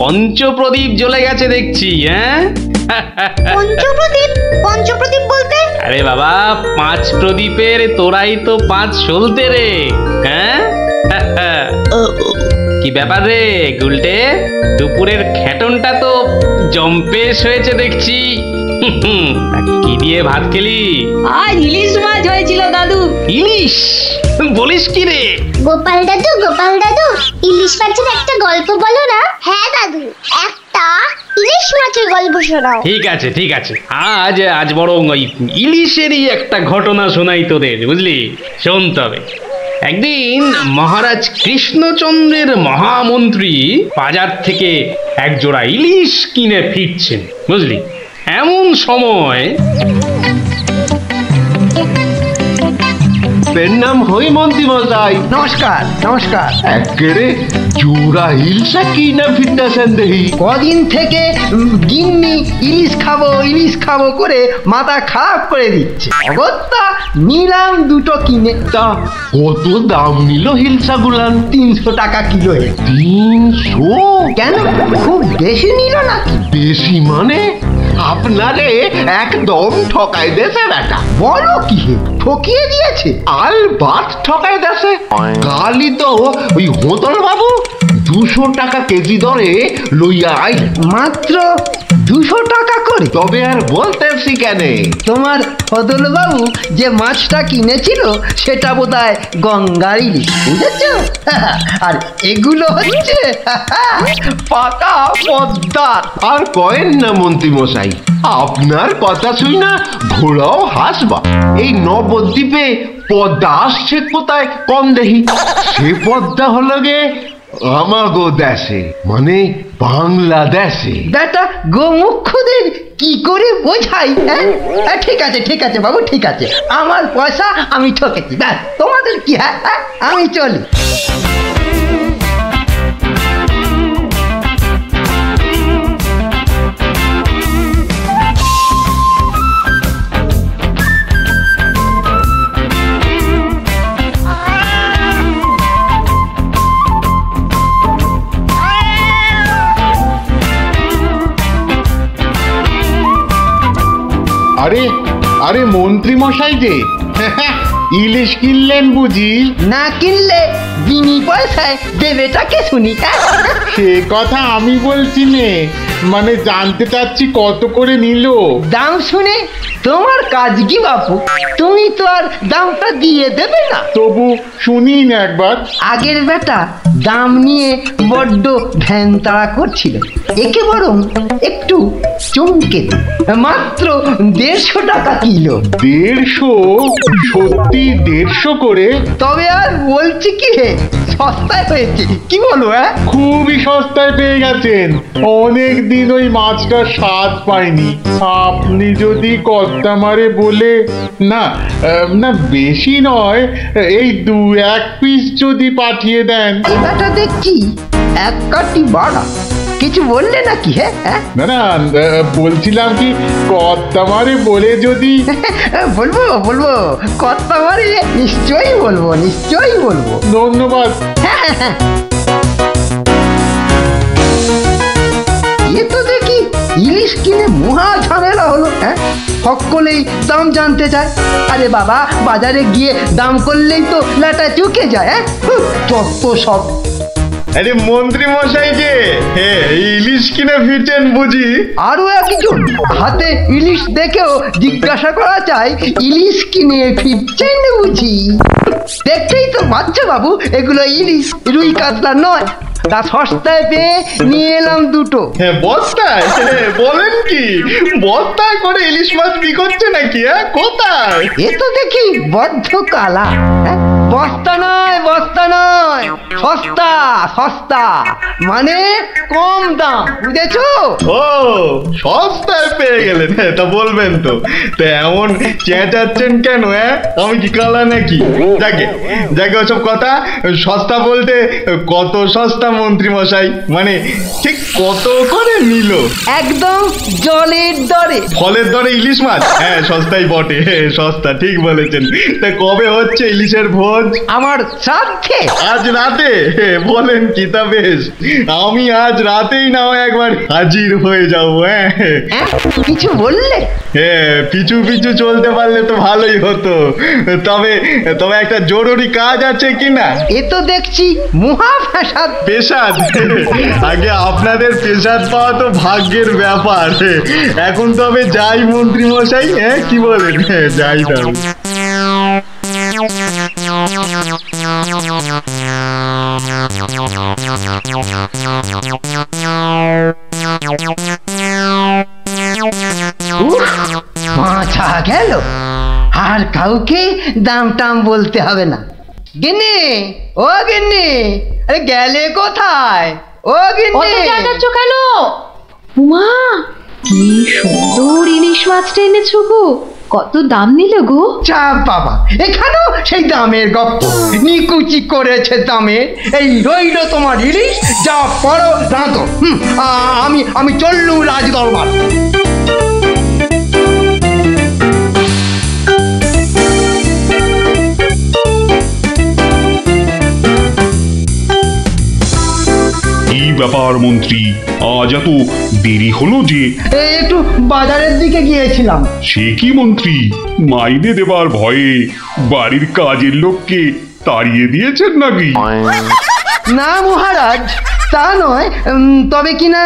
পঞ্চপ্রদীপ জ্বলে গেছে দেখছি। হ্যাঁ, পঞ্চপ্রদীপ? পঞ্চপ্রদীপ বলতে? আরে বাবা, 5 প্রদীপের তোরাই তো 5 সলতে রে। হ্যাঁ, কি ব্যাপার রে গুলটে, দুপুরের খেটনটা তো জম্পেশ হয়েছে দেখছি। কি দিয়ে ভাত খেলি? আজ ইলিশ মাছ হয়েছিল দাদু। ইলিশ? বলিস কি রে? গোপাল দাদু, গোপাল দাদু, ইলিশ মাছের একটা গল্প বলো না। হ্যাঁ দাদু, একটা ইলিশ মাছের গল্প শোনাও। ঠিক আছে ঠিক আছে, আজ বরং ওই ইলিশেরই একটা ঘটনা শোনাই তোদের, বুঝলি? শোন তবে। একদিন মহারাজ কৃষ্ণচন্দ্রের মহামন্ত্রী বাজার থেকে একজোড়া ইলিশ কিনে ফিরছেন, বুঝলি? এমন সময় নাম হই মন্ত্রী মশাই। নমস্কার নমস্কার। একেরে জোড়া ইলসা কিনা ফিরতেছেন দেখি। কদিন থেকে গিন্নি ইলিশ খাবো করে মাথা খারাপ করে দিচ্ছে। অগত্যা নিলাম দুটো কিনে। তা কত দাম নিল হিলসা গুলান? 300 টাকা কিলো। 300? কেন, খুব বেশি নিল নাকি? বেশি মানে? আপনারে একদম ঠকাই দেছে বেটা। বলো কি, ঠকিয়ে দিয়েছে? আল বাত ঠকাই দেছে। কালই তো ওই হোতল বাবু 200 টাকা কেজি দরে লইয়া আইল। মাত্র 200 টাকা করে? তবে আর বলতেছি কেন, তোমার ফদল বাবু যে মাছটা কিনেছিল সেটা বোধহয় গঙ্গার ইলিশ, বুঝেছ? আর এগুলো হচ্ছে পাকা পদ্মার। আর কয়েন না মন্ত্রী মশাই, আপনার কথা শুই না ঘোড়াও হাসবা। এই নবদ্বীপে পদ্মা আসছে কোথায় কম দেখি? সে পদ্মা হলো গে আমাগো দেশে, মানে বাংলাদেশে। বেটা গোমুখদের কি করে বোঝাই? হ্যাঁ, ঠিক আছে বাবু, ঠিক আছে। আমার পয়সা আমি ঠকেছি, ব্যাস। তোমাদের কি? হ্যাঁ, আমি চলি। আরে আরে মন্ত্রী মশাই যে ইলিশ কিনলেন বুঝি? না কিনলে বিনি পয়সায় দেবেটাকে শুনি। সে কথা আমি বলছি নে, মানে জানতে চাচ্ছি কত করে নিল। দাম শুনে তোমার কাজ কি বাপু? তুমি তো আর দামটা দিয়ে দেবে না। তবু শুনি না একবার। আগের বেটা দাম নিয়ে বড্ড ভ্যান তাড়া করছিল, একে বরং একটু চমকে দিই। মাত্র 150 টাকা কিলো। 150? সত্যি 150 করে? তবে আর বলছি কি হে, সস্তায় হয়েছে, কি বলো? খুবই সস্তায় পেয়ে গেছেন। অনেক দিন ওই মাছটা স্বাদ পাইনি। আপনি যদি কর্তা মারে বলে, না না বেশি নয়, এই 2-1 পিস যদি পাঠিয়ে দেন। এবারটা দেখছি এক কাটি বাড়া। কিছু বললে নাকি? হ্যাঁ, না না, বলছিলাম কি কর্তা মারে বলে যদি। বলবো কর্তা মারে নিশ্চয়ই বলবো। ধন্যবাদ। এ তো দেখি ইলিশ কিনে মহা ঝামেলা হলো। সকলেই দাম জানতে চায়। আরে বাবা, বাজারে গিয়ে দাম করলেই তো লাটা চুকে যায়। যত সব। আরে মন্ত্রী মশাই যে ইলিশ কিনে ফিরছেন বুঝি? আরো একজন হাতে ইলিশ দেখেও জিজ্ঞাসা করা চাই, ইলিশ কিনে ফিরছেন বুঝি? দেখতেই তো বাচ্চা বাবু, এগুলো ইলিশ, রুই কাতলা নয়। তা সস্তায় পেয়ে নিয়ে এলাম দুটো। বস্তায়? বলেন কি, বস্তায় করে ইলিশ মাছ কি করছে নাকি? কোথায়? এ তো দেখি বদ্ধ কালা। বস্তা নয়, সস্তা মানে কম দাম, বুঝেছো? ও, সস্তায় পেয়ে গেলেন? তা বলবেন তো। তা এমন চেঁচাচ্ছেন কেন? আমি কি কালা নাকি? যাকে ওসব কথা। সস্তা বলতে কত সস্তা মন্ত্রী মশাই? মানে ঠিক কত করে নিল? একদম জলের দরে। ফলের দরে ইলিশ মাছ? হ্যাঁ, সস্তাই বটে। সস্তা, ঠিক বলেছেন। তা কবে হচ্ছে ইলিশের ভোজ? রোজ? আমার শ্রাদ্ধে। আজ রাতে? বলেন কি? তা বেশ, আমি আজ রাতেই না হয় একবার হাজির হয়ে যাবো। হ্যাঁ, কিছু বললে? হ্যাঁ, পিছু পিছু চলতে পারলে তো ভালোই হতো। তবে তবে একটা জরুরি কাজ আছে কিনা? এ তো দেখছি মহা ফ্যাসাদ। পেশাদ? আগে আপনাদের পেশাদ পাওয়া তো ভাগ্যের ব্যাপার। এখন তবে যাই মন্ত্রী মশাই, হ্যাঁ কি বলেন? যাই তবে। মাথা গেল, আর কাউকে দাম টাম বলতে হবে না। গিন্নি, ও গিন্নি, আরে গেলে কোথায়? ও গিন্নি, কেন? উমা, কি সুন্দর ইলিশ মাছটা এনেছো গো! কত দাম নিল গো? চা বাবা, এখানেও সেই দামের গপ্প। নিকুচি করেছে দামে। এই রইল তোমার ইলিশ, যা পড়ো রাঁধো। আমি চললুম রাজ দরবার। কি ব্যাপার মন্ত্রী, আজ এত দেরি হলো যে? একটু বাজারের দিকে গিয়েছিলাম। সে কি মন্ত্রী, মাইনে দেবার ভয়ে বাড়ির কাজের লোককে তাড়িয়ে দিয়েছেন নাকি? না মহারাজ, তা নয়। তবে কিনা,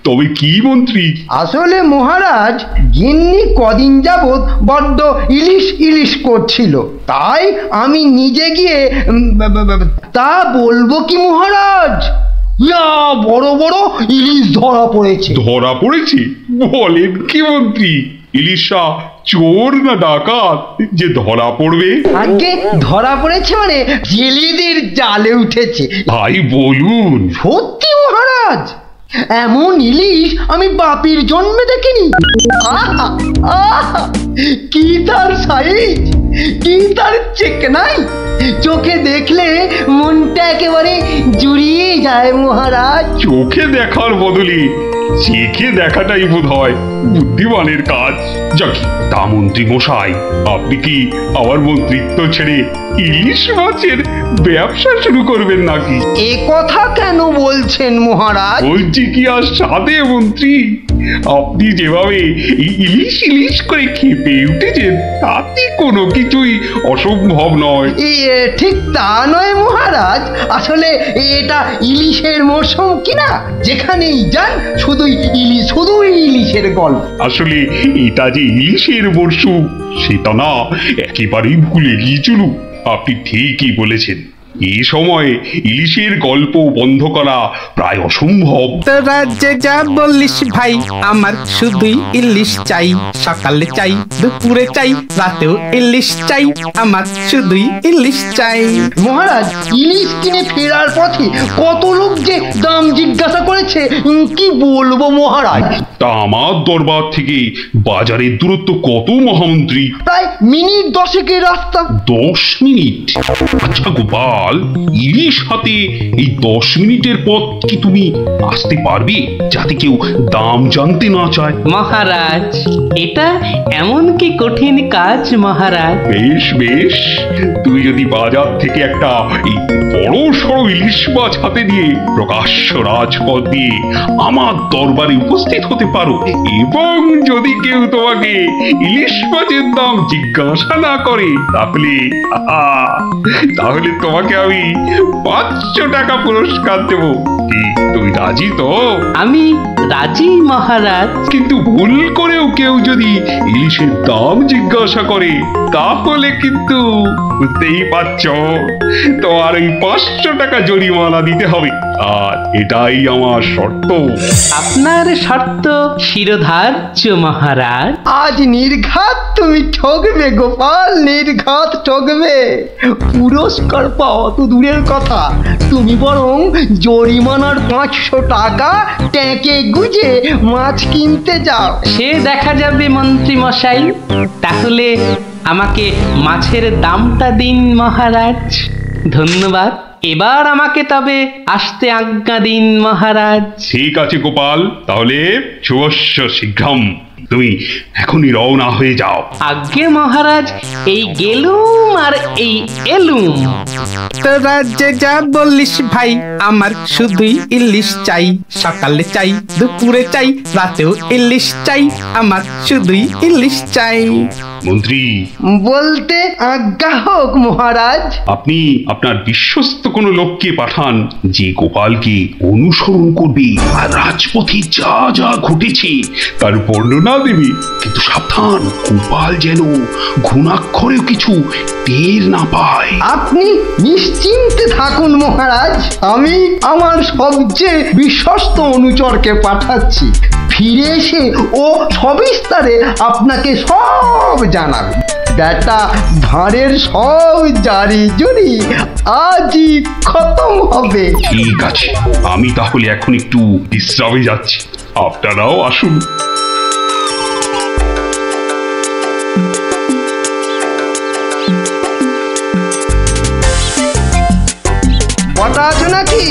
তবে কি মন্ত্রী? আসলে মহারাজ, গিন্নি কদিন যাবৎ বড্ড ইলিশ ইলিশ করছিল, তাই আমি নিজে গিয়ে তা বলবো কি মহারাজ, ইয়া বড় বড় ইলিশ ধরা পড়েছে। ধরা পড়েছে? বলেন কি মন্ত্রী? ইলিশা চোর না ডাকাত যে ধরা পড়বে? আগে ধরা পড়েছে মানে জেলেদের জালে উঠেছে। ভাই বলুন। সত্যি মহারাজ, এমন ইলিশ আমি বাপির জন্মে দেখিনি। আহা, আহা, কি তার সাইজ, কি তার চেকনাই! চোখে দেখলে মনটা একেবারে জুড়িয়ে যায় মহারাজ। চোখে দেখার বদলে চেখে দেখাটাই বোধ হয় বুদ্ধিমানের কাজ। যাকি, তা মন্ত্রী মশাই, আপনি কি আমার মন্ত্রিত্ব ছেড়ে ইলিশ মাছের ব্যবসা শুরু করবেন নাকি? এ কথা কেন বলছেন মহারাজ? বলছি কি আর সাধে মন্ত্রী, আপনি যেভাবে ইলিশ ইলিশ করে খেপে উঠেছেন তাতে কোনো কিছুই অসম্ভব নয়। ঠিক তা নয় মহারাজ, আসলে এটা ইলিশের মৌসুম কিনা, যেখানেই যান শুধুই ইলিশের গল্প। আসলে এটা যে ইলিশের মরশুম সেটা না একেবারেই ভুলে গিয়েছিল। আপনি ঠিকই বলেছেন, এই সময় ইলিশের গল্প বন্ধ করা প্রায় অসম্ভব। তোরা যে যা বললিস ভাই, আমার শুধুই ইলিশ চাই। সকালে চাই, দুপুরে চাই, রাতেও ইলিশ চাই। আমার শুধুই ইলিশ চাই। মহারাজ, ইলিশ কিনে ফেরার পথে কত লোক যে দাম জিজ্ঞাসা করেছে, কি বলবো মহারাজ। তা আমার দরবার থেকে বাজারের দূরত্ব কত মহামন্ত্রী? প্রায় মিনিট 10 রাস্তা। 10 মিনিট? আচ্ছা গোপাল, ইলিশ হাতে এই 10 মিনিটের পথ কি তুমি আসতে পারবে, যাতে কেউ দাম জানতে না চায়? মহারাজ, এটা এমন কি কঠিন কাজ মহারাজ? বেশ বেশ, তুমি যদি বাজার থেকে একটা এই বড় সড়ো ইলিশ মাছ হাতে নিয়ে প্রকাশ্য রাজপথ দিয়ে আমার দরবারে উপস্থিত হতে পারো, এবং যদি কেউ তোমাকে ইলিশ মাছের দাম জিজ্ঞাসা না করে, তাহলে তোমাকে আমি 500 টাকা পুরস্কার দেব। কি তুমি রাজি তো? আমি রাজি মহারাজ। কিন্তু ভুল করেও কেউ যদি ইলিশের দাম জিজ্ঞাসা করে, তাহলে কিন্তু বুঝতেই পারছ, তোমার ওই 500 টাকা জরিমানা দিতে হবে। আর এটাই আমার শর্ত। আপনার শর্ত শিরোধার্য মহারাজ। আজ নির্ঘাত তুমি ঠকবে গোপাল, নির্ঘাত ঠকবে। পুরস্কার পাওয়া তো দূরের কথা, তুমি বরং জরিমানার 500 টাকা ট্যাঁকে গুজে মাছ কিনতে যাও। সে দেখা যাবে মন্ত্রী মশাই। তাহলে আমাকে মাছের দামটা দিন মহারাজ। ধন্যবাদ। এবার আমাকে তবে আসতে আজ্ঞা দিন মহারাজ। ঠিক আছে গোপাল, তাহলে শুভস্য শীঘ্রম। তুমি এখনই রওনা হয়ে যাও। আজ্ঞে মহারাজ, এই গেলুম আর এই এলুম। তো রাজ্যে যা বললিস ভাই, আমার শুধুই ইলিশ চাই। সকালে চাই, দুপুরে চাই, রাতেও ইলিশ চাই। আমার শুধুই ইলিশ চাই। মন্ত্রী, বলতে আজ্ঞা হোক মহারাজ। আপনি আপনার বিশ্বস্ত কোনো লোককে পাঠান যে গোপালকে অনুসরণ করবে আর রাজপথে যা যা ঘটেছে তার বর্ণনা দেবে। কিন্তু সাবধান, গোপাল যেন ঘুণাক্ষরেও কিছু টের না পায়। আপনি নিশ্চিন্তে থাকুন মহারাজ, আমি আমার সবচেয়ে বিশ্বস্ত অনুচরকে পাঠাচ্ছি। ফিরে এসে ও সবিস্তারে আপনাকে সব জানাবে। বেটা ভাঁড়ের সব জারি জুরি আজই খতম হবে। ঠিক আছে, আমি তাহলে এখন একটু বিশ্রামে যাচ্ছি, আপনারাও আসুন। বটা আছো নাকি?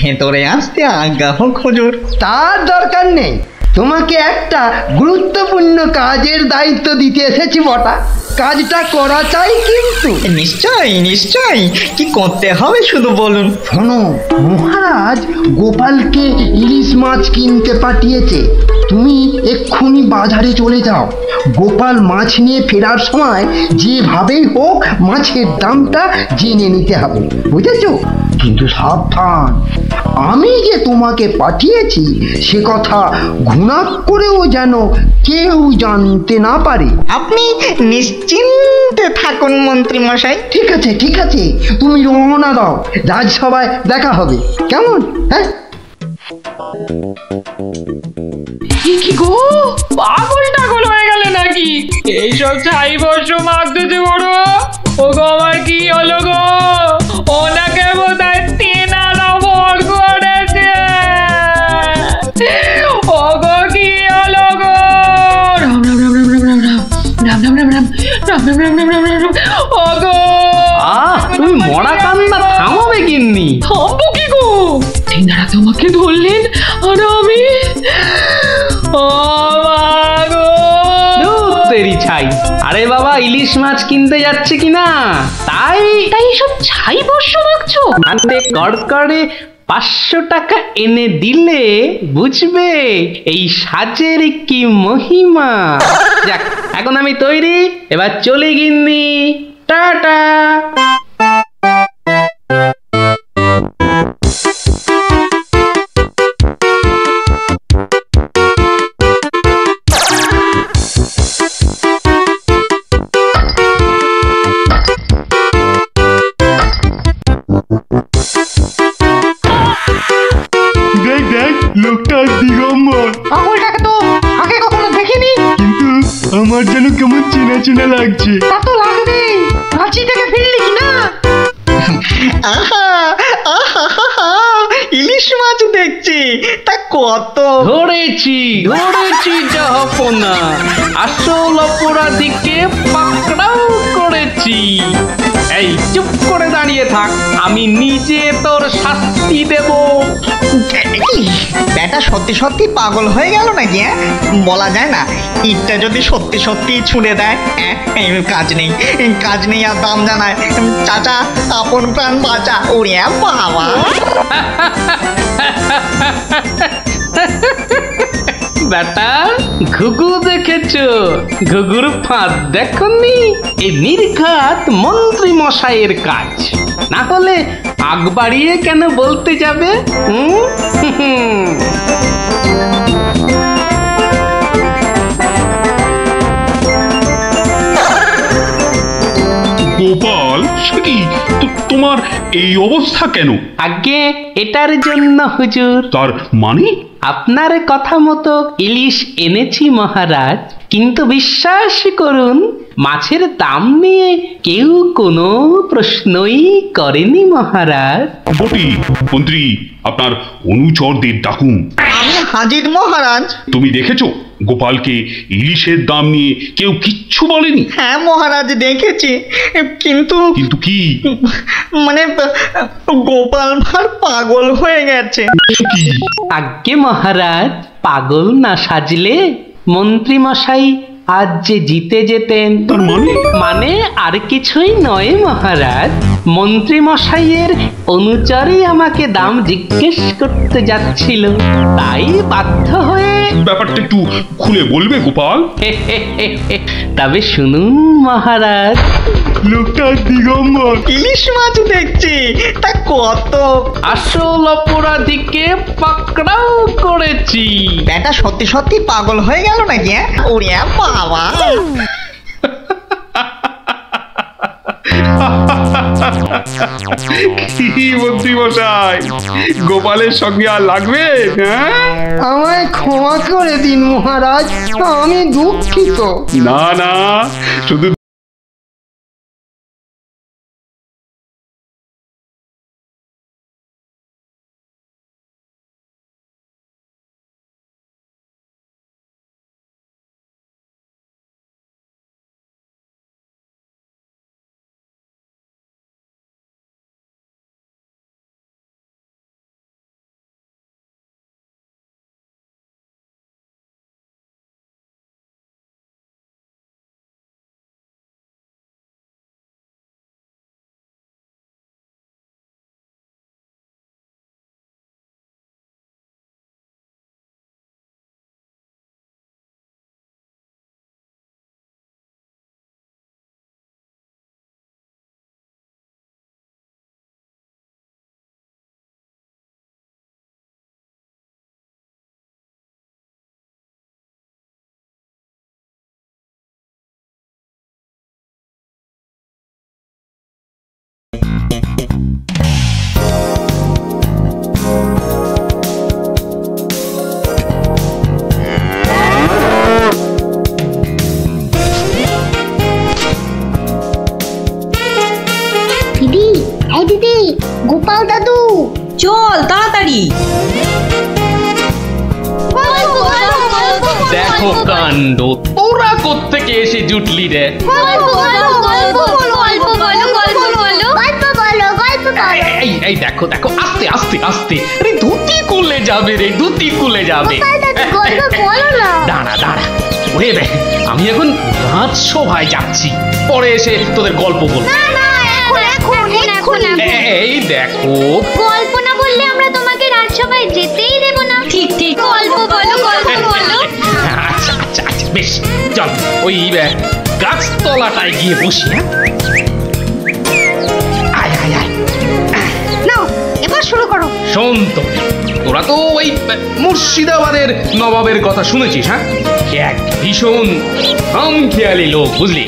ভেতরে আসতে আজ্ঞা হোক হুজুর। তার দরকার নেই, তোমাকে একটা গুরুত্বপূর্ণ কাজের দায়িত্ব দিতে এসেছি বটা। কাজটা করা চাই কিন্তু। নিশ্চয়ই নিশ্চয়ই, কি করতে হবে শুধু বলুন। শোনো, মহারাজ গোপালকে ইলিশ মাছ কিনতে পাঠিয়েছে। তুমি এক্ষুনি বাজারে চলে যাও। গোপাল মাছ নিয়ে ফেরার সময় যেভাবেই হোক মাছের দামটা জেনে নিতে হবে, বুঝেছো? কিন্তু সাবধান, আমি যে তোমাকে পাঠিয়েছি সে কথা ঘুণাক্ষরেও যেন কেউ জানতে না পারে। আপনি নিশ্চিন্তে থাকুন মন্ত্রী মশাই। ঠিক আছে ঠিক আছে, তুমি রওনা দাও, রাজসভায় দেখা হবে, কেমন? হ্যাঁ, কি গো, পাগল টাগল হয়ে গেলে নাকি? এইসব ছাই বর্ষ মাগতেছে বড়। ও গো, আমার কি হলো গো? ওনাকে বোধহয় তেনারা ভর করেছে। ও গো, কি হলো গো? রাম রাম রাম রাম রাম রাম রাম রাম রাম রাম রাম রাম রাম রাম রাম রাম রাম। ও গো, তুমি মরা কান্না থামাবে কিন্নি? থামবো কি গো? তেনারা তোমাকে ধরলেন আর আমি তেরি ছাই। আরে বাবা, ইলিশ মাছ কিনতে যাচ্ছে কিনা, তাই সব ছাই বর্ষ মাগছো? হাতে কড়কড়ে 500 টাকা এনে দিলে বুঝবে এই সাজের কি মহিমা। যাক, এখন আমি তৈরি, এবার চলে গিন্নি, টাটা। দেখ দেখ, লোকটা দিগম্বর। পাগলটাকে তো আগে কখনো দেখিনি, কিন্তু আমার যেন কেমন চেনা চেনা লাগছে। তা তো লাগবে। রাঁচি থেকে ফিরলি কিনা? আহা আহা, ইলিশ মাছ দেখছি, তা কত? ধরেছি ধরেছি জাহাপনা, আসল অপরাধীকে পাকড়াও করেছি। এই চুপ করে দাঁড়িয়ে থাক, আমি নিজে তোর শাস্তি দেব। বেটা সত্যি সত্যি পাগল হয়ে গেল নাকি? বলা যায় না, ইটটা যদি সত্যি সত্যি ছুঁড়ে দেয়। কাজ নেই কাজ নেই আর দাম জানায়। চাচা, আপন প্রাণ বাঁচা। ওরে বাবা, বেটা, ঘুঘু দেখেছো? ঘুঘুর ফাঁদ দেখনি? এই নির্ঘাত মন্ত্রী মশাইয়ের কাজ। না হলে আগ বাড়িয়ে কেন বলতে যাবে? গোপাল, সে কি তোমার এই অবস্থা কেন? আগে এটার জন্য হুজুর। তার মানে? আপনার কথা মতো ইলিশ এনেছি মহারাজ, কিন্তু বিশ্বাস করুন মাছের দাম নিয়ে কেউ কোনো প্রশ্নই করেনি মহারাজ। বটি, মন্ত্রী, আপনার অনুচরদের ডাকুন। আমি হাজির মহারাজ। তুমি দেখেছো গোপালকে ইলিশের দাম নিয়ে কেউ কিচ্ছু বলেনি? হ্যাঁ মহারাজ, দেখেছি। কিন্তু কিন্তু কি? মানে গোপাল ভাঁড় পাগল হয়ে গেছে। কি? আজ্ঞে মহারাজ, পাগল না সাজলে মন্ত্রী মশাই আজ যে জিতে যেতেন। তার মানে? মানে আর কিছুই নয় মহারাজ, মন্ত্রী মশাইয়ের অনুচরই আমাকে দাম জিজ্ঞেস করতে যাচ্ছিল, তাই বাধ্য হয়ে। ব্যাপারটা একটু খুলে বলবে গোপাল? তবে শুনুন মহারাজ। লোকটা দিগম্বর। ইলিশ মাছ দেখছি, তা কত? আসল অপরাধীকে পাকড়াও করেছি। ব্যাটা সত্যি সত্যি পাগল হয়ে গেল নাকি? ওরে বাবা! কি মন্ত্রী মশাই, গোপালের সঙ্গে আর লাগবে? হ্যাঁ, আমায় ক্ষমা করে দিন মহারাজ, আমি দুঃখিত। না না, শুধু দিদি, এই দিদি, গোপাল দাদু, চল তাড়াতাড়ি। দেখো কাণ্ড, তোরা কোত্থেকে এসে জুটলি রে? এই দেখো দেখো, আস্তে আস্তে আস্তে, আরে ধুতি খুলে যাবে রে, ধুতি খুলে যাবে। দাঁড়া দাঁড়া, ওরে রে, আমি এখন রাজসভায় যাচ্ছি, পরে এসে তোদের গল্প বলবো। এই দেখো, গল্প না বললে আমরা তোমাকে রাজসভায় যেতেই দেব না। ঠিক ঠিক, গল্প বলো, গল্প বলো। আচ্ছা আচ্ছা আচ্ছা, বেশ, চল ওই গাছতলাটায় গিয়ে বসি। আয় আয় আয়, নাও এবার শুরু করো। শোন তো, তোরা তো ওই মুর্শিদাবাদের নবাবের কথা শুনেছিস? হ্যাঁ, এক ভীষণ খামখেয়ালি লোক, বুঝলি।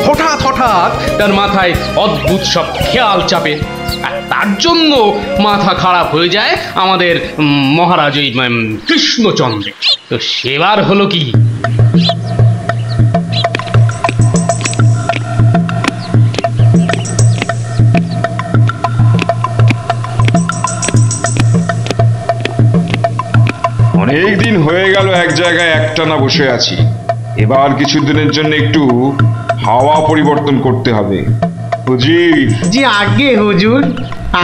হঠাৎ হঠাৎ তার মাথায় অদ্ভুত সব খেয়াল চাপে, আর তার জন্য মাথা খারাপ হয়ে যায় আমাদের মহারাজ ওই কৃষ্ণচন্দ্র। তো সেবার হলো কি, অনেক দিন হয়ে গেল এক জায়গায় একটানা বসে আছি। এবার কিছুদিনের জন্য একটু হাওয়া পরিবর্তন করতে হবে। হুজুর। জি আগে হুজুর,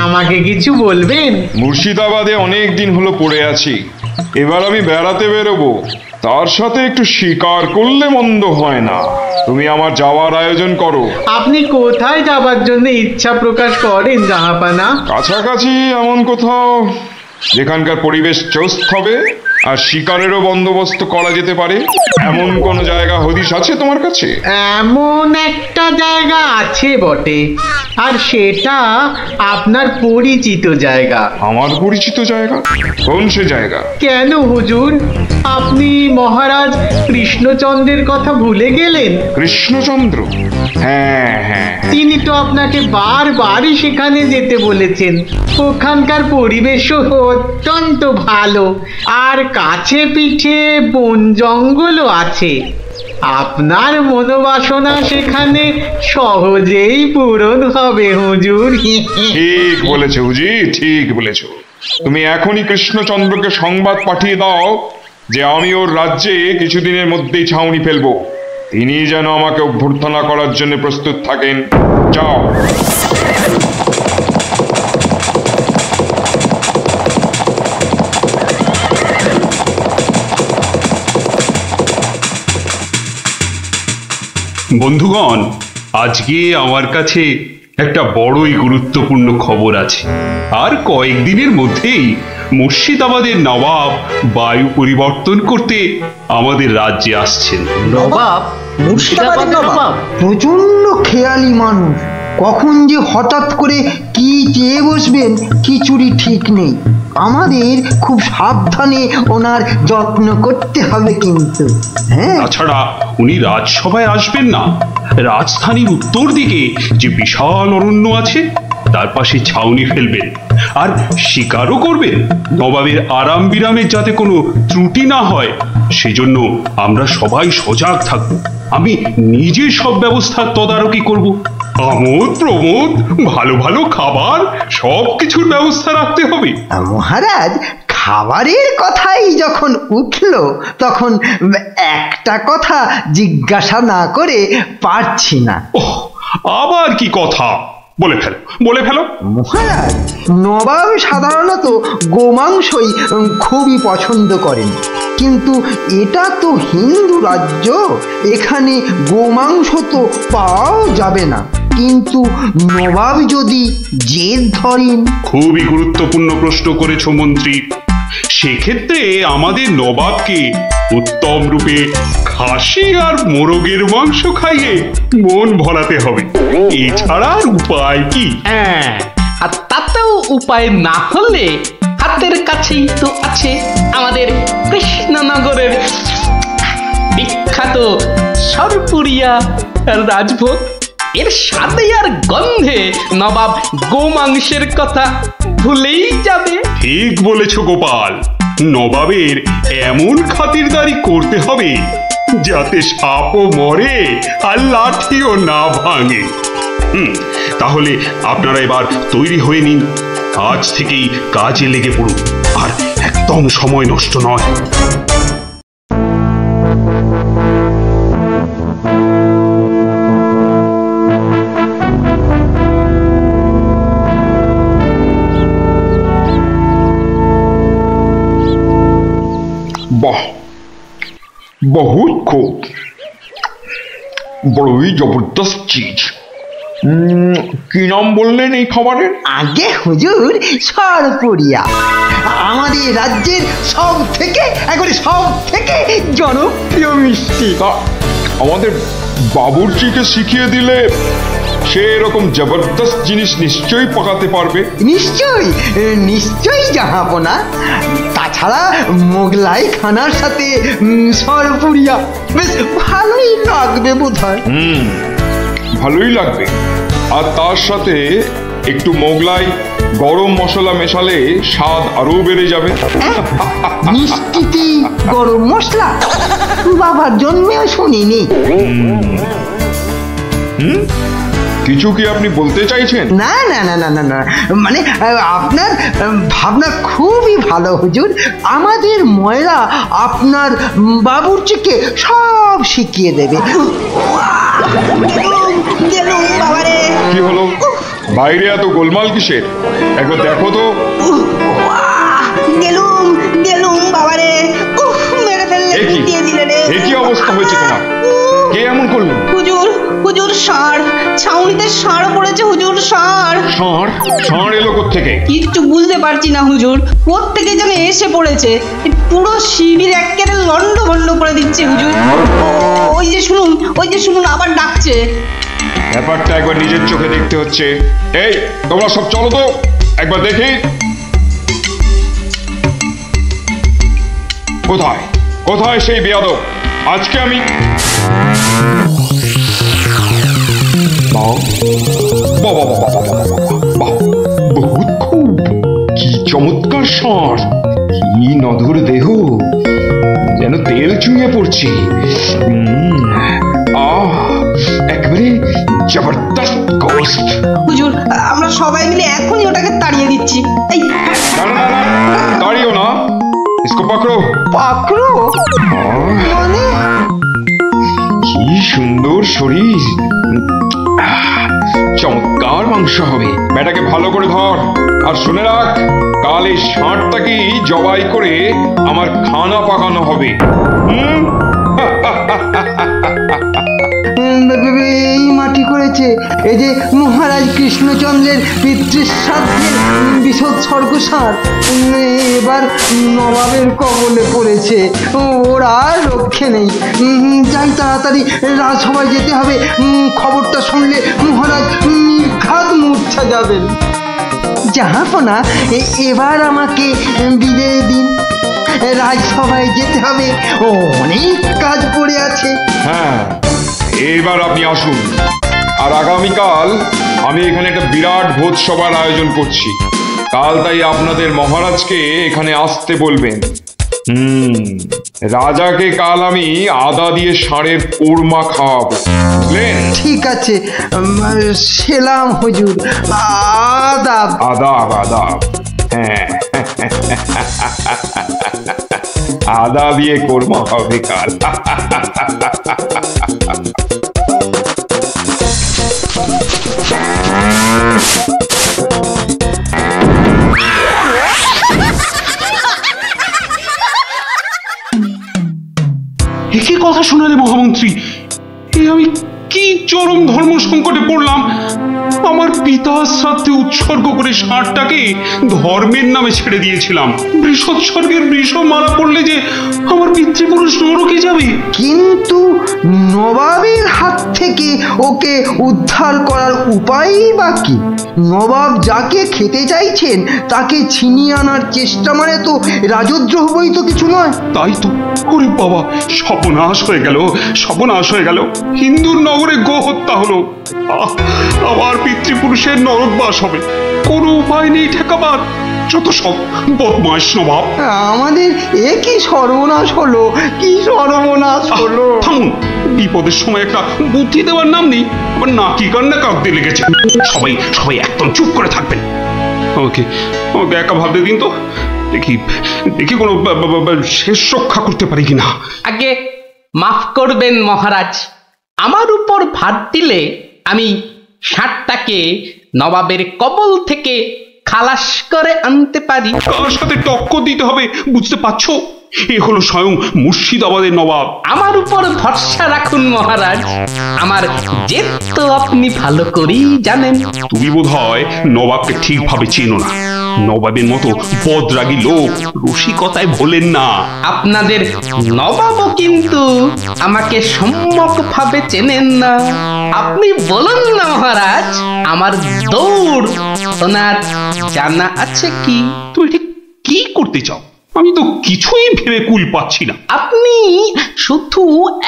আমাকে কিছু বলবেন? মুর্শিদাবাদে অনেক দিন হলো পড়ে আছি, এবার আমি বেড়াতে বেরোবো, তার সাথে একটু শিকার করলে মন্দ হয় না। তুমি আমার যাওয়ার আয়োজন করো। আপনি কোথায় যাবার জন্য ইচ্ছা প্রকাশ করেন জাহাপানা? কাছাকাছি এমন কোথাও যেখানকার পরিবেশ চৌস্ত হবে আর শিকারেরও বন্দোবস্ত করা যেতে পারে, এমন কোন জায়গা হদিশ আছে তোমার কাছে? এমন একটা জায়গা আছে বটে, আর সেটা আপনার পরিচিত জায়গা। আমার পরিচিত জায়গা? কোন সে জায়গা? কেন হুজুর, আপনি মহারাজ কৃষ্ণচন্দ্রের কথা ভুলে গেলেন? কৃষ্ণচন্দ্র? হ্যাঁ হ্যাঁ, তিনি তো আপনাকে বারবারই সেখানে যেতে বলেছেন। ওখানকার পরিবেশও অত্যন্ত ভালো, আর কাছে পিঠে বন জঙ্গলও আছে। আপনার মনোবাসনা সেখানে সহজেই পূরণ হবে হুজুর। ঠিক বলেছো হুজি, ঠিক বলেছো। তুমি এখনই কৃষ্ণচন্দ্রকে সংবাদ পাঠিয়ে দাও যে আমি ওর রাজ্যে কিছুদিনের মধ্যেই ছাউনি ফেলবো। তিনি যেন আমাকে অভ্যর্থনা করার জন্য প্রস্তুত থাকেন। যাও। বন্ধুগণ, আজকে আমার কাছে একটা বড়ই গুরুত্বপূর্ণ খবর আছে। আর কয়েকদিনের মধ্যেই মুর্শিদাবাদের নবাব বায়ু পরিবর্তন করতে আমাদের রাজ্যে আসছেন। নবাব? মুর্শিদাবাদের নবাব? প্রচন্ড খেয়ালি মানুষ, কখন যে হঠাৎ করে কি চেয়ে বসবেন কিছুরই ঠিক নেই। আমাদের খুব সাবধানে ওনার যত্ন করতে হবে কিন্তু। হ্যাঁ, তাছাড়া উনি রাজসভায় আসবেন না, রাজধানীর উত্তর দিকে যে বিশাল অরণ্য আছে তার পাশে ছাউনি ফেলবেন আর শিকারও করবেন। নবাবের আরাম বিরামের যাতে কোনো ত্রুটি না হয় সেজন্য আমরা সবাই সজাগ থাকব। আমি নিজে সব ব্যবস্থার তদারকি করব। আমোদ প্রমোদ, ভালো ভালো খাবার, সব কিছুর ব্যবস্থা রাখতে হবে। মহারাজ, খাবারের কথাই যখন উঠল তখন একটা কথা জিজ্ঞাসা না করে পারছি না। ওহ, আবার কি কথা? বলে ফেলো, বলে ফেলো। মহারাজ, নবাব সাধারণত গোমাংসই খুবই পছন্দ করেন, কিন্তু এটা তো হিন্দু রাজ্য, এখানে গোমাংস তো পাওয়াও যাবে না। কিন্তু নবাব যদি জেদ ধরেন। খুবই গুরুত্বপূর্ণ প্রশ্ন করেছো মন্ত্রী। সেক্ষেত্রে আমাদের নবাবকে উত্তম রূপে খাসি আর মোরগের মাংস খাইয়ে মন ভরাতে হবে। এছাড়া আর উপায় কি? হ্যাঁ, আর তাতেও উপায় না হলে হাতের কাছেই তো আছে আমাদের কৃষ্ণনগরের বিখ্যাত সরপুরিয়া রাজভোগ। এর স্বাদে আর গন্ধে নবাব গোমাংসের কথা ভুলেই যাবে। ঠিক বলেছো গোপাল, নবাবের এমন খাতিরদারি করতে হবে যাতে সাপও মরে আর লাঠিও না ভাঙে। তাহলে আপনারা এবার তৈরি হয়ে নিন, আজ থেকেই কাজে লেগে পড়ুন, আর একদম সময় নষ্ট নয়। বাহ, বহুত খুব, বড়ই জবরদস্ত চিজ। কি নাম বললেন এই খাবারের? আগে হুজুর, সরপুরিয়া আমাদের রাজ্যের সব থেকে জনপ্রিয় মিষ্টি। আমাদের বাবুর্চিকে শিখিয়ে দিলে সে এরকম জবরদস্ত জিনিস নিশ্চয়ই পাকাতে পারবে। নিশ্চয়ই জাহাপনা। তাছাড়া মোগলাই খানার সাথে সরপুরিয়া বেশ ভালোই লাগবে বোধহয়। ভালোই লাগবে, আর তার সাথে একটু মোগলাই গরম মশলা মেশালে স্বাদ আরো বেড়ে যাবে। মিষ্টিতে গরম মশলা? বাবার জন্মেও শুনিনি। কিছু কি আপনি বলতে চাইছেন? না না না না না না, মানে আপনার ভাবনা খুবই ভালো হুজুর। আমাদের ময়রা আপনার বাবুর্চিকে সব শিখিয়ে দেবে। কি হলো, বাইরে এত গোলমাল কিসের? একবার দেখো তো। কি অবস্থা হয়েছে তোমার? কে এমন করলো? হুজুর ষাঁড়, ছাউনিতে ষাঁড় পড়েছে হুজুর। ষাঁড় এলো কোত্থেকে? কিচ্ছু বুঝতে পারছি না হুজুর, কোত্থেকে যেন এসে পড়েছে। পুরো শিবির একেবারে লন্ডভন্ড করে দিচ্ছে হুজুর। ওই যে শুনুন আবার ডাকছে। ব্যাপারটা একবার নিজের চোখে দেখতে হচ্ছে। এই তোমরা সব চলো তো, একবার দেখি কোথায় কোথায় সেই বেয়াদব। আজকে আমি বহুত খুব, কি চমৎকার ষাঁড়, কি নধর দেহ, যেন তেল চুইয়ে পড়ছে। একবারে জবরদস্ত গোস্ত। হুজুর, আমরা সবাই মিলে এখনই ওটাকে তাড়িয়ে দিচ্ছি। এই না, তাড়িও না, इसको पकड़ो। পাকড়ো মানে? কি সুন্দর শরীর, চমৎকার মাংস হবে। বেটাকে ভালো করে ধর, আর শুনে রাখ, কাল এই ষাঁড়টাকেই জবাই করে আমার খানা পাকানো হবে। এই যে মহারাজ কৃষ্ণচন্দ্রের পিতৃশ্রাদ্ধের বিসৎসর্গ সার এবার নবাবের কবলে পড়েছে, ওর আর রক্ষে নেই। যাই তাড়াতাড়ি রাজসভায় যেতে হবে, খবরটা শুনলে মহারাজ নির্ঘাত মূর্ছা যাবেন। জাহাপনা এবার আমাকে বিদায় দিন, রাজসভায় যেতে হবে, অনেক কাজ পড়ে আছে। হ্যাঁ, এবার আপনি আসুন। আর আগামীকাল আমি এখানে একটা বিরাট ভোজসভার আয়োজন করছি। কাল তাই আপনাদের মহারাজকে এখানে আসতে বলবেন। রাজাকে কাল আমি আদা দিয়ে ষাঁড়ের কোরমা খাওয়াবো, বুঝলেন? ঠিক আছে, সেলাম হুজুর। আদাব। আদাব আদাব। হ্যাঁ, আদা দিয়ে কোরমা হবে কাল। কি কথা শোনালে মহামন্ত্রী? আমি কি চরম ধর্ম সংকটে পড়লাম। আমার পিতার শ্রাদ্ধে উৎসর্গ করে ষাঁড়টাকে ধর্মের নামে ছেড়ে দিয়েছিলাম। বৃষৎসর্গের বৃষ মারা পড়লে যে আমার পিতৃপুরুষ নরকে যাবে। কিন্তু নবাবের হাত থেকে ওকে উদ্ধার করার উপায়ই বা কি? নবাব যাকে খেতে চাইছেন তাকে ছিনিয়ে আনার চেষ্টা মানে তো রাজদ্রোহ বই তো কিছু নয়। তাই তো। ওরে বাবা, সর্বনাশ হয়ে গেল, সর্বনাশ হয়ে গেল। হিন্দুর নগরে গো হত্যা হলো। আমার পিতৃপুরুষের নরকবাস হবে, কোনো উপায় নেই ঠেকাবার। যত সব বদমাশ নবাব। আমাদের এ কি সর্বনাশ হলো, কি সর্বনাশ হলো। থামুন, বিপদের সময় একটা বুদ্ধি দেওয়ার নাম নেই, আবার নাকি কান্না কাঁদতে লেগেছে। সবাই সবাই একদম চুপ করে থাকবেন। আমাকে আমাকে একা ভাবতে দিন তো, দেখি দেখি কোনো শেষ রক্ষা করতে পারি কিনা। আগে মাফ করবেন মহারাজ, আমার উপর ভার দিলে আমি ষাঁড়টাকে নবাবের কবল থেকে খালাস করে আনতে পারি। কার সাথে টক্কর দিতে হবে বুঝতে পারছো? এ হলো স্বয়ং মুর্শিদাবাদের নবাব। আমার উপর ভরসা রাখুন মহারাজ, আমার জেদ তো আপনি ভালো করেই জানেন। তুমি বোধহয় নবাবকে ঠিকভাবে চেনো না। নবাবের মতো বদরাগী লোক রসিকতায় ভোলেন না। আপনাদের নবাবও কিন্তু আমাকে সম্যকভাবে চেনেন না। আপনি বলুন না মহারাজ, আমার দৌড় ওনার জানা আছে কি? তুমি ঠিক কি করতে চাও? আমি তো কিছুই ভেবে কুল পাচ্ছি না। আপনি শুধু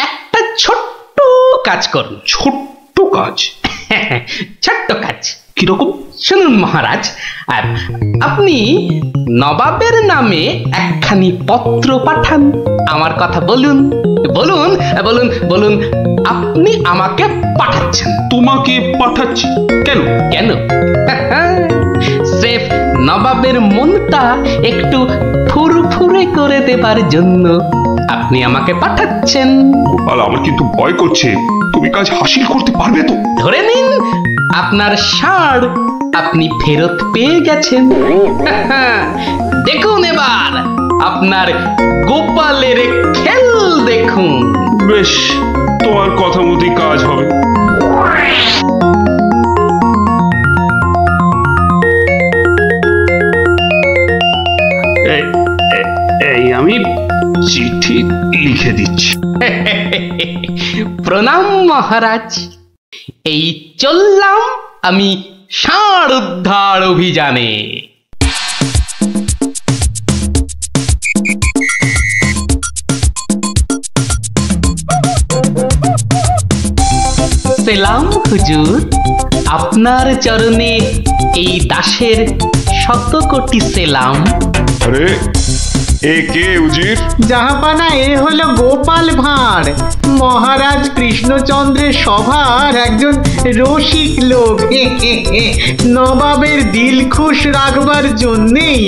একটা ছোট্ট কাজ করুন। ছোট্ট কাজ? ছোট্ট কাজ কিরকম? শুনুন মহারাজ, আপনি নবাবের নামে একখানি পত্র পাঠান। আমার কথা বলুন বলুন বলুন বলুন, আপনি আমাকে পাঠাচ্ছেন। তোমাকে পাঠাচ্ছি? কেন কেন? স্রেফ নবাবের মনটা একটু ফুরফুরে করে দেবার জন্য আপনি আমাকে পাঠাচ্ছেন। আর আমার কিন্তু ভয় করছে, তুমি কাজ হাসিল করতে পারবে তো? ধরে নিন আপনার ষাঁড় আপনি ফেরত পেয়ে গেছেন। দেখুন এবার আপনার গোপালের খেল দেখুন। বেশ, তোমার কথা মতোই কাজ হবে। এই আমি চিঠি লিখে দিচ্ছি। প্রণাম মহারাজ, এই চললাম আমি ষাঁড় উদ্ধার অভিযানে। সেলাম হুজুর, আপনার চরণে এই দাসের শত কোটি সেলাম। আরে এ কে উজির? জাহাপানা, এ হলো গোপাল ভাঁড়, মহারাজ কৃষ্ণচন্দ্রের সভার একজন রসিক লোক। নবাবের দিল খুশ রাখবার জন্যেই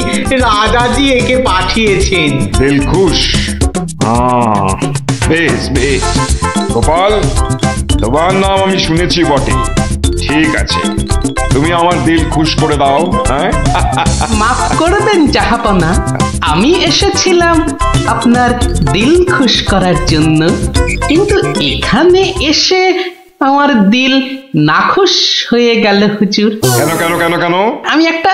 রাজাজি একে পাঠিয়েছেন। দিলখুশ? বেশ বেশ। গোপাল, তোমার নাম আমি শুনেছি বটে। ঠিক আছে, তুমি আমার দিল খুশ করে দাও। হ্যাঁ, মাফ করবেন জাহাপনা, আমি এসেছিলাম আপনার দিল খুশ করার জন্য, কিন্তু এখানে এসে আমার দিল নাখুশ হয়ে গেল হুজুর। কেন কেন কেন কেন? আমি একটা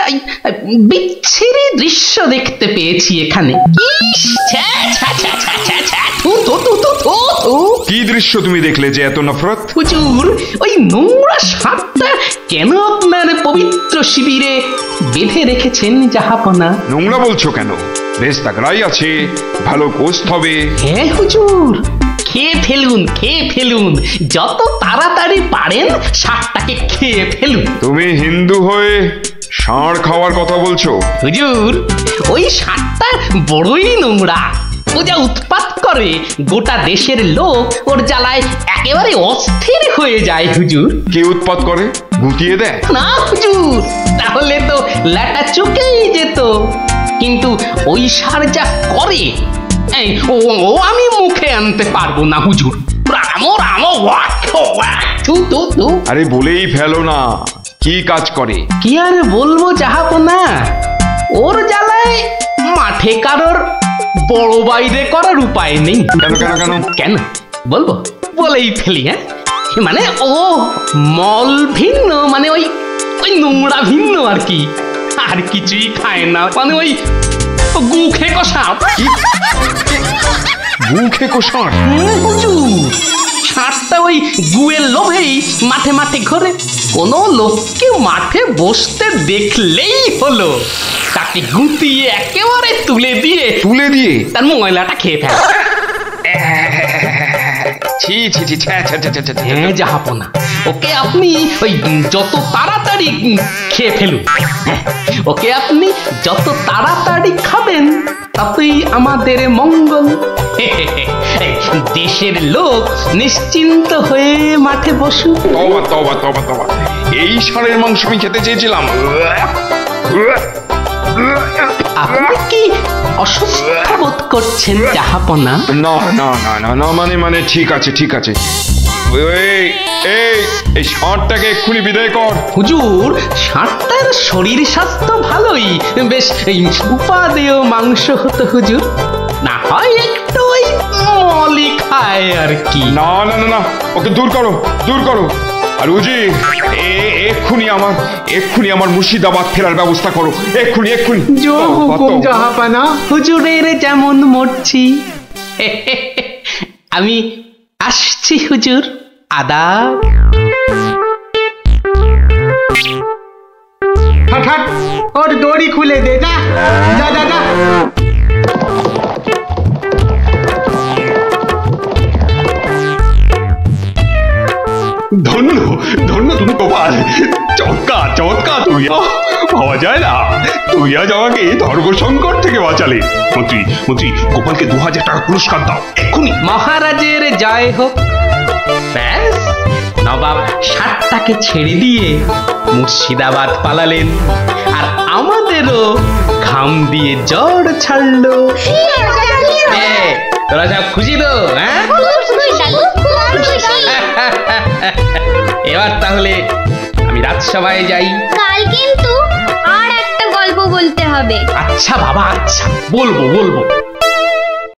বিচ্ছিরি দৃশ্য দেখতে পেয়েছি এখানে। ইস, ছ্যা, ছ্যা, ছ্যা, ছ্যা, ছ্যা, ছ্যা, থু, থু, থু, থু, থু, থু। কি দৃশ্য তুমি দেখলে যে এত নফরত? হুজুর, ওই নোংরা সাপটা কেন আপনার পবিত্র শিবিরে বেঁধে রেখেছেন জাহাপনা? নোংরা বলছো কেন? বেশ তাগড়াই আছে, ভালো গোস্ত হবে। হ্যাঁ হুজুর, খেয়ে ফেলুন, খেয়ে ফেলুন, যত তাড়াতাড়ি পারেন সাপটাকে খেয়ে ফেলুন। তুমি হিন্দু হয়ে ষাঁড় খাওয়ার কথা বলছো? হুজুর, ওই সাপটা বড়ই নোংরা। ও যা উৎপাত করে, গোটা দেশের লোক ওর জ্বালায় একেবারে অস্থির হয়ে যায় হুজুর। কে উৎপাত করে? গুটিয়ে দেয়? না হুজুর, তাহলে তো ল্যাটা চুকেই যেত। কিন্তু ওই সার যা করে, এই ও আমি মুখে আনতে পারবো না হুজুর। রামো রামো ওয়াক ওয়াক থু থু থু। আরে বলেই ফেলো না, কি কাজ করে? কি আর বলবো জাহাপনা, ওর জ্বালায় মাঠে কারোর বড় বাইরে করার উপায় নেই। কেন কেন কেন কেন বলবো? বলেই ফেলি। হ্যাঁ, মানে ও মল ভিন্ন, মানে ওই ওই নোংরা ভিন্ন আর কি। আর কিছুই খায় না, মানে ওই গু খেকো সাপ। গু খেকো ষাঁড়? হুজুর, ষাঁড়টা ওই গুয়ের লোভেই মাঠে মাঠে ঘোরে। কোনো লোককে মাঠে বসতে দেখলেই হলো তাকে গুটিয়ে একেবারে তুলে দিয়ে তার ময়লাটা খেয়ে ফেলে। ছি ছি ছি, ছ্যা, ছ্যা, ছ্যা, ছ্যা, ছ্যা। হ্যাঁ জাহাপনা, ওকে আপনি ওই যত তাড়াতাড়ি খেয়ে ফেলুন। হ্যাঁ, ওকে আপনি যত তাড়াতাড়ি খাবেন ততই আমাদের মঙ্গল। দেশের লোক নিশ্চিন্ত হয়ে মাঠে বসুক। তবা তবা তবা তবা, এই ষাঁড়ের মাংস আমি খেতে চেয়েছিলাম। আপনি কি অসুস্থ বোধ করছেন জাহাপনা? না না না না না, মানে ঠিক আছে ঠিক আছে। এই ষাঁড়টাকে এক্ষুনি বিদায় কর। হুজুর, ষাঁড়টার শরীর স্বাস্থ্য ভালোই, বেশ উপাদেয় মাংস হতো হুজুর। না হয় একটু ওই মলি খায় আর কি। না না না না, ওকে দূর করো দূর করো। আর উজি, এক্ষুনি আমার মুর্শিদাবাদ ফেরার ব্যবস্থা করো, এক্ষুনি এক্ষুনি। জাহাপানা। হুজুরের যেমন মরছি। আমি আসছি হুজুর, আদাব। হঠাৎ ওর দড়ি খুলে দে, যা যা যা যা। ধন্য ধন্য তুমি গোপাল, চমৎকার চমৎকার। তুই ভাবা যায় না, তুই আজ আমাকে ধর্ম সংকট থেকে বাঁচালে। মন্ত্রী মন্ত্রী, গোপালকে 2000 টাকা পুরস্কার দাও এক্ষুনি। মহারাজের জয় হোক। ব্যাস, নবাব ষাটটাকে ছেড়ে দিয়ে মুর্শিদাবাদ পালালেন, আর আমাদেরও ঘাম দিয়ে জ্বর ছাড়লো। তোরা সব খুশি তো? হ্যাঁ, এবার তাহলে আমি রাজসভায় যাই। কাল কিন্তু আর একটা গল্প বলতে হবে। আচ্ছা বাবা, আচ্ছা, বলবো বলবো।